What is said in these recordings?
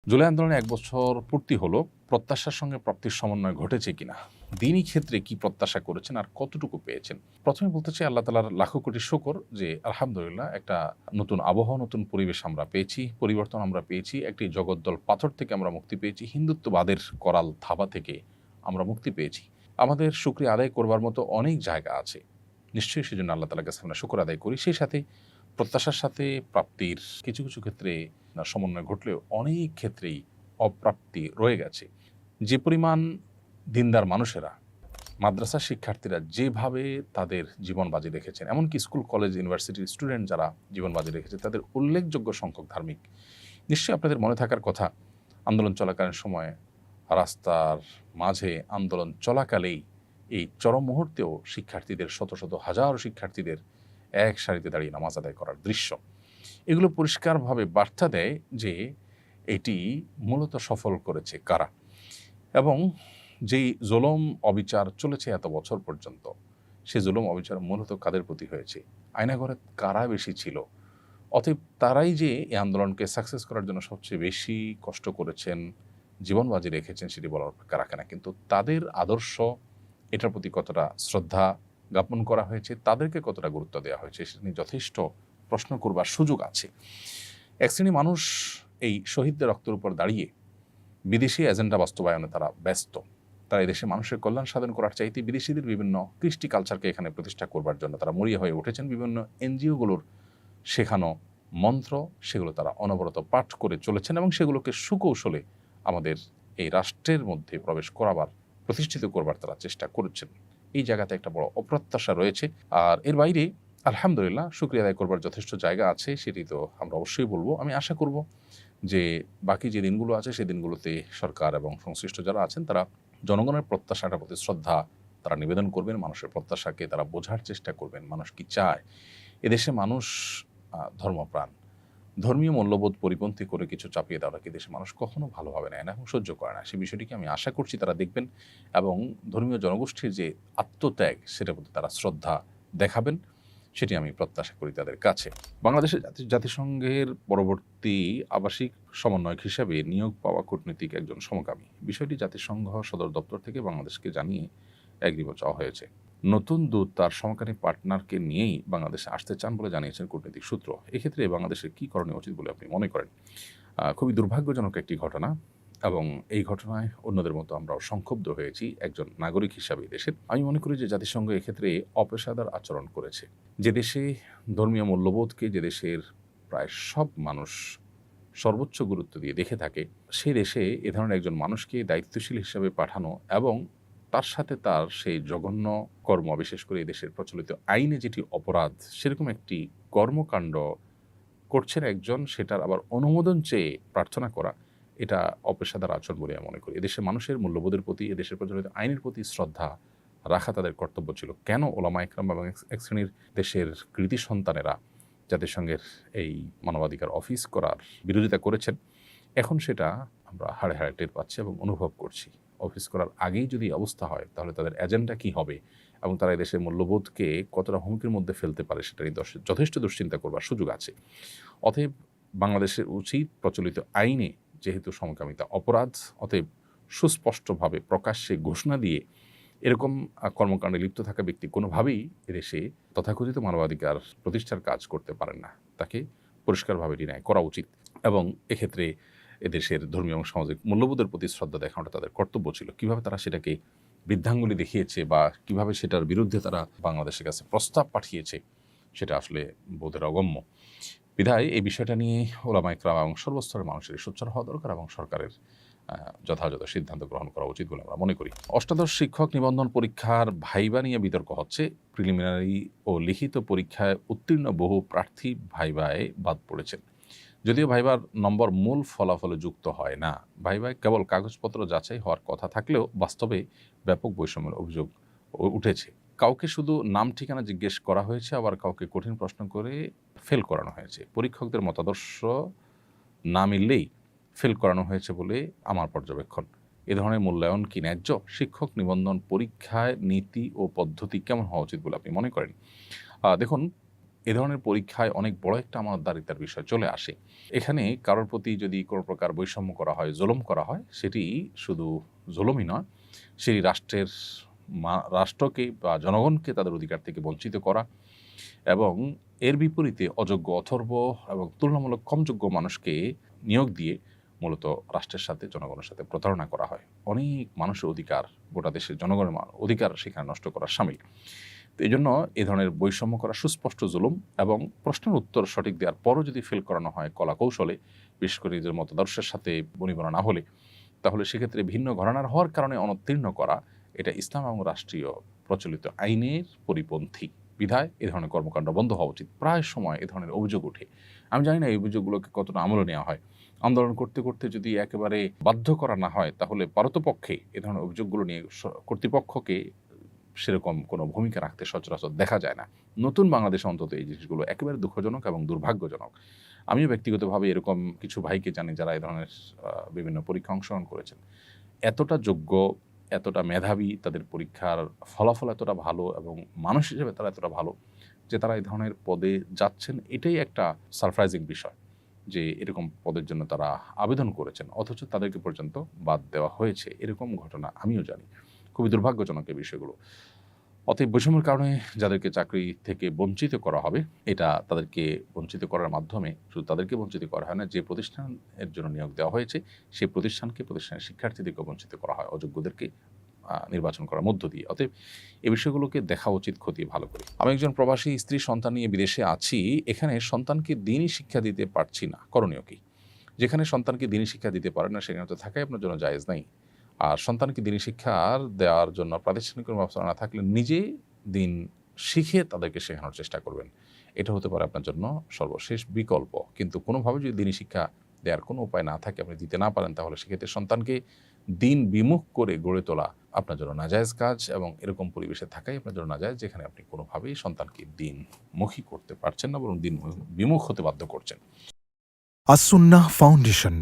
জুলাই আন্দোলনে ১ বছর পূর্তি হলো। প্রত্যাশার সঙ্গে প্রাপ্তির সমন্বয় ঘটেছে কিনা? দিনই ক্ষেত্রে কি প্রত্যাশা করেছেন আর কতটুকু পেয়েছেন? ১ম এ বলতে চাই আল্লাহ তাআলার লাখো কোটি শুকর যে আলহামদুলিল্লাহ একটা নতুন আবহাওয়া, নতুন পরিবেশ আমরা পেয়েছি, পরিবর্তন আমরা পেয়েছি। একটি জগদ্দল পাথর থেকে আমরা মুক্তি পেয়েছি। হিন্দুত্ববাদের করাল থাবা থেকে আমরা মুক্তি পেয়েছি। আমাদের শুকরিয়া আদায় করবার মতো অনেক জায়গা আছে। নিশ্চয়ই সেজন্য আল্লাহ তাআলার কাছে আমরা শুকর আদায় করি। সেই সাথে প্রত্যাশার সাথে প্রাপ্তির কিছু ক্ষেত্রে সমন্বয় ঘটলেও অনেক ক্ষেত্রেই অপ্রাপ্তি রয়ে গেছে। যে পরিমাণ দিনদার মানুষেরা, মাদ্রাসার শিক্ষার্থীরা যেভাবে তাদের জীবন বাজি রেখেছেন, এমনকি স্কুল, কলেজ, ইউনিভার্সিটির স্টুডেন্ট যারা জীবন বাজি রেখেছে, তাদের উল্লেখযোগ্য সংখ্যক ধার্মিক। নিশ্চয়ই আপনাদের মনে থাকার কথা, আন্দোলন চলাকালীন সময়ে রাস্তার মাঝে আন্দোলন চলাকালেই এই চরম মুহূর্তেও শিক্ষার্থীদের শত শত হাজার শিক্ষার্থীদের এক সারিতে দাঁড়িয়ে নামাজ আদায় করার দৃশ্য। এগুলো পরিষ্কারভাবে বার্তা দেয় যে এটি মূলত সফল করেছে কারা, এবং যেই জুলুম অবিচার চলেছে এত বছর পর্যন্ত, সেই জুলুম অবিচার মূলত কাদের প্রতি হয়েছে? আয়নাঘরে কারা বেশি ছিল? অতএব তারাই যে এই আন্দোলনকে সাকসেস করার জন্য সবচেয়ে বেশি কষ্ট করেছেন, জীবন বাজি রেখেছেন, সেটি বলার অপেক্ষা রাখে না। কিন্তু তাদের আদর্শ, এটার প্রতি কতটা শ্রদ্ধা জ্ঞাপন করা হয়েছে, তাদেরকে কতটা গুরুত্ব দেওয়া হয়েছে, সেটা নিয়ে যথেষ্ট প্রশ্ন করবার সুযোগ আছে। এক শ্রেণী মানুষ এই শহীদদের রক্তের উপর দাঁড়িয়ে বিদেশি এজেন্ডা বাস্তবায়নে তারা ব্যস্ত। তারা এই দেশে মানুষের কল্যাণ সাধন করার চাইতে বিদেশিদের বিভিন্ন কৃষ্টি কালচারকে এখানে প্রতিষ্ঠা করবার জন্য তারা মরিয়া হয়ে উঠেছেন। বিভিন্ন এনজিওগুলোর শেখানো মন্ত্র, সেগুলো তারা অনবরত পাঠ করে চলেছেন এবং সেগুলোকে সুকৌশলে আমাদের এই রাষ্ট্রের মধ্যে প্রবেশ করাবার, প্রতিষ্ঠিত করবার তারা চেষ্টা করছেন। এই জায়গাতে একটা বড় অপ্রত্যাশা রয়েছে। আর এর বাইরে আলহামদুলিল্লাহ শুকরিয়া আদায় করবার যথেষ্ট জায়গা আছে, সেটি তো আমরা অবশ্যই বলবো। আমি আশা করব যে বাকি যে দিনগুলো আছে সেই দিনগুলোতে সরকার এবং সংশ্লিষ্ট যারা আছেন তারা জনগণের প্রত্যাশাটার প্রতি শ্রদ্ধা তারা নিবেদন করবেন, মানুষের প্রত্যাশাকে তারা বোঝার চেষ্টা করবেন, মানুষ কি চায়। এদেশে মানুষ ধর্মপ্রাণ, ধর্মীয় মূল্যবোধ পরিপন্থী করে কিছু চাপিয়ে দেওয়াটা কি দেশে মানুষ কখনো ভালোভাবে নেয় না এবং সহ্য করে না। সেই বিষয়টিকে আমি আশা করছি তারা দেখবেন এবং ধর্মীয় জনগোষ্ঠীর যে আত্মত্যাগ, সেটার প্রতি তারা শ্রদ্ধা দেখাবেন, সেটি আমি প্রত্যাশা করি তাদের কাছে। বাংলাদেশের জাতিসংঘের পরবর্তী আবাসিক সমন্বয়ক হিসাবে নিয়োগ পাওয়া কূটনীতিক একজন সমকামী, বিষয়টি জাতিসংঘ সদর দপ্তর থেকে বাংলাদেশকে জানিয়ে এগ্রিমেন্ট চাওয়া হয়েছে। নতুন দূত তার সমকামী পার্টনারকে নিয়েই বাংলাদেশে আসতে চান বলে জানিয়েছেন কূটনৈতিক সূত্র। এক্ষেত্রে বাংলাদেশের কী করণীয় উচিত বলে আপনি মনে করেন? খুবই দুর্ভাগ্যজনক একটি ঘটনা, এবং এই ঘটনায় অন্যদের মতো আমরাও সংক্ষুব্ধ হয়েছি একজন নাগরিক হিসাবে দেশের। আমি মনে করি যে জাতিসংঘ এক্ষেত্রে অপেশাদার আচরণ করেছে। যে দেশে ধর্মীয় মূল্যবোধকে, যে দেশের প্রায় সব মানুষ সর্বোচ্চ গুরুত্ব দিয়ে দেখে থাকে, সেই দেশে এ ধরনের একজন মানুষকে দায়িত্বশীল হিসাবে পাঠানো এবং তার সাথে তার সেই জঘন্য কর্ম, বিশেষ করে এই দেশের প্রচলিত আইনে যেটি অপরাধ, সেরকম একটি কর্মকাণ্ড করছেন একজন, সেটার আবার অনুমোদন চেয়ে প্রার্থনা করা, এটা অপেশাদার আচরণ বলে আমি মনে করি। এদেশের মানুষের মূল্যবোধের প্রতি, এদেশের প্রচলিত আইনের প্রতি শ্রদ্ধা রাখা তাদের কর্তব্য ছিল। কেন ওলামা ইকরাম এবং এক শ্রেণীর দেশের কৃতি সন্তানেরা জাতিসংঘের এই মানবাধিকার অফিস করার বিরোধিতা করেছেন, এখন সেটা আমরা হাড়ে হাড়ে টের পাচ্ছি এবং অনুভব করছি। অফিস করার আগেই যদি অবস্থা হয়, তাহলে তাদের এজেন্ডা কী হবে এবং তারা এদেশের মূল্যবোধকে কতটা হুমকির মধ্যে ফেলতে পারে, সেটা নিয়ে যথেষ্ট দুশ্চিন্তা করবার সুযোগ আছে। অতএব বাংলাদেশের উচিত, প্রচলিত আইনে যেহেতু সমকামিতা অপরাধ, অতএব সুস্পষ্টভাবে প্রকাশ্যে ঘোষণা দিয়ে এরকম কর্মকাণ্ডে লিপ্ত থাকা ব্যক্তি কোনোভাবেই এদেশে তথাকথিত মানবাধিকার প্রতিষ্ঠার কাজ করতে পারেন না। তাকে পরিষ্কারভাবে ডিনাই করা উচিত এবং এক্ষেত্রে এদেশের ধর্মীয় এবং সামাজিক মূল্যবোধের প্রতি শ্রদ্ধা দেখানোটা তাদের কর্তব্য ছিল। কীভাবে তারা সেটাকে বৃদ্ধাঙ্গুলি দেখিয়েছে বা কীভাবে সেটার বিরুদ্ধে তারা বাংলাদেশের কাছে প্রস্তাব পাঠিয়েছে, সেটা আসলে বোধের অগম্য। বিধায় এই বিষয়টা নিয়ে ওলামা ইকরাম এবং সর্বস্তরের মানুষের সোচ্চার হওয়া দরকার এবং সরকারের যথাযথ সিদ্ধান্ত গ্রহণ করা উচিত বলে আমরা মনে করি। অষ্টাদশ শিক্ষক নিবন্ধন পরীক্ষার ভাইবা নিয়ে বিতর্ক হচ্ছে। প্রিলিমিনারি ও লিখিত পরীক্ষায় উত্তীর্ণ বহু প্রার্থী ভাইবায় বাদ পড়েছেন। যদিও ভাইবার নম্বর মূল ফলাফলে যুক্ত হয় না, ভাইবায় কেবল কাগজপত্র যাচাই হওয়ার কথা থাকলেও বাস্তবে ব্যাপক বৈষম্যের অভিযোগ উঠেছে। কাউকে শুধু নাম ঠিকানা জিজ্ঞেস করা হয়েছে, আবার কাউকে কঠিন প্রশ্ন করে ফেল করানো হয়েছে। পরীক্ষকদের মতাদর্শ না মিললেই ফেল করানো হয়েছে বলে আমার পর্যবেক্ষণ। এ ধরনের মূল্যায়ন কি ন্যায্য? শিক্ষক নিবন্ধন পরীক্ষায় নীতি ও পদ্ধতি কেমন হওয়া উচিত বলে আপনি মনে করেন? দেখুন, এ ধরনের পরীক্ষায় অনেক বড় একটা আমানতদারিতার বিষয় চলে আসে। এখানে কারোর প্রতি যদি কোনো প্রকার বৈষম্য করা হয়, জুলুম করা হয়, সেটি শুধু জুলুমই নয়, সেই রাষ্ট্রকে বা জনগণকে তাদের অধিকার থেকে বঞ্চিত করা এবং এর বিপরীতে অযোগ্য, অথর্ব এবং তুলনামূলক কম যোগ্য মানুষকে নিয়োগ দিয়ে মূলত রাষ্ট্রের সাথে, জনগণের সাথে প্রতারণা করা হয়। অনেক মানুষের অধিকার, গোটা দেশের জনগণের অধিকার সেখানে নষ্ট করা শামিল। তো এই জন্য এ ধরনের বৈষম্য করা সুস্পষ্ট জুলুম, এবং প্রশ্নের উত্তর সঠিক দেওয়ার পরও যদি ফেল করানো হয় কলা কৌশলে, বিশেষ করে নিজের মতাদর্শের সাথে বনিবনা না হলে, তাহলে সেক্ষেত্রে ভিন্ন ঘরানার হওয়ার কারণে অনুত্তীর্ণ করা, এটা ইসলাম এবং রাষ্ট্রীয় প্রচলিত আইনের পরিপন্থী। বিধায় এ ধরনের কর্মকাণ্ড বন্ধ হওয়া উচিত। প্রায় সময় এ ধরনের অভিযোগ ওঠে। আমি জানি না এই অভিযোগগুলোকে কতটা আমলে নেওয়া হয়। আন্দোলন করতে করতে যদি একেবারে বাধ্য করা না হয়, তাহলে পারতপক্ষে এ ধরনের অভিযোগগুলো নিয়ে কর্তৃপক্ষকে সেরকম কোনো ভূমিকা রাখতে সচরাচর দেখা যায় না। নতুন বাংলাদেশে অন্তত এই জিনিসগুলো একেবারে দুঃখজনক এবং দুর্ভাগ্যজনক। আমিও ব্যক্তিগতভাবে এরকম কিছু ভাইকে জানি যারা এই ধরনের বিভিন্ন পরীক্ষা অংশগ্রহণ করেছেন। এতটা যোগ্য, এতটা মেধাবী, তাদের পরীক্ষার ফলাফল এতটা ভালো এবং মানুষ হিসেবে তারা এতটা ভালো যে তারা এই ধরনের পদে যাচ্ছেন। এটাই একটা সারপ্রাইজিং বিষয় যে এরকম পদের জন্য তারা আবেদন করেছেন, অথচ তাদেরকে পর্যন্ত বাদ দেওয়া হয়েছে। এরকম ঘটনা আমিও জানি। খুবই দুর্ভাগ্যজনক এই বিষয়গুলো। অতএব বৈষম্যের কারণে যাদেরকে চাকরি থেকে বঞ্চিত করা হবে, এটা তাদেরকে বঞ্চিত করার মাধ্যমে শুধু তাদেরকে বঞ্চিত করা হয় না, যে প্রতিষ্ঠানের জন্য নিয়োগ দেওয়া হয়েছে সেই প্রতিষ্ঠানের শিক্ষার্থীদেরকে বঞ্চিত করা হয়, অযোগ্যদেরকে নির্বাচন করার মধ্য দিয়ে। অতএব এই বিষয়গুলোকে দেখা উচিত খতিয়ে ভালো করে। আমি একজন প্রবাসী স্ত্রী, সন্তান নিয়ে বিদেশে আছি। এখানে সন্তানকে দিনই শিক্ষা দিতে পারছি না, করণীয় কি? যেখানে সন্তানকে দিনই শিক্ষা দিতে পারেন না, সেখানে তো থাকাই আপনার জন্য জায়েজ নাই। আর সন্তানকে দিনী শিক্ষার দেওয়ার জন্য প্রাতিষ্ঠানিক কোনো ব্যবস্থা না থাকলে নিজে দিন শিখে তাদেরকে শেখানোর চেষ্টা করবেন। এটা হতে পারে আপনার জন্য সর্বশেষ বিকল্প। কিন্তু কোনোভাবে যদি দিনী শিক্ষা দেওয়ার কোনো উপায় না থাকে, আপনি দিতে না পারেন, তাহলে সেক্ষেত্রে সন্তানকে দিন বিমুখ করে গড়ে তোলা আপনার জন্য নাজায়েজ কাজ, এবং এরকম পরিবেশে থাকাই আপনার জন্য নাজায়েজ যেখানে আপনি কোনোভাবেই সন্তানকে দিনমুখী করতে পারছেন না, বরং দিন বিমুখ হতে বাধ্য করছেন। আস-সুন্নাহ ফাউন্ডেশন,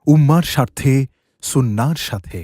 উম্মার স্বার্থে সুন্নাহর সাথে।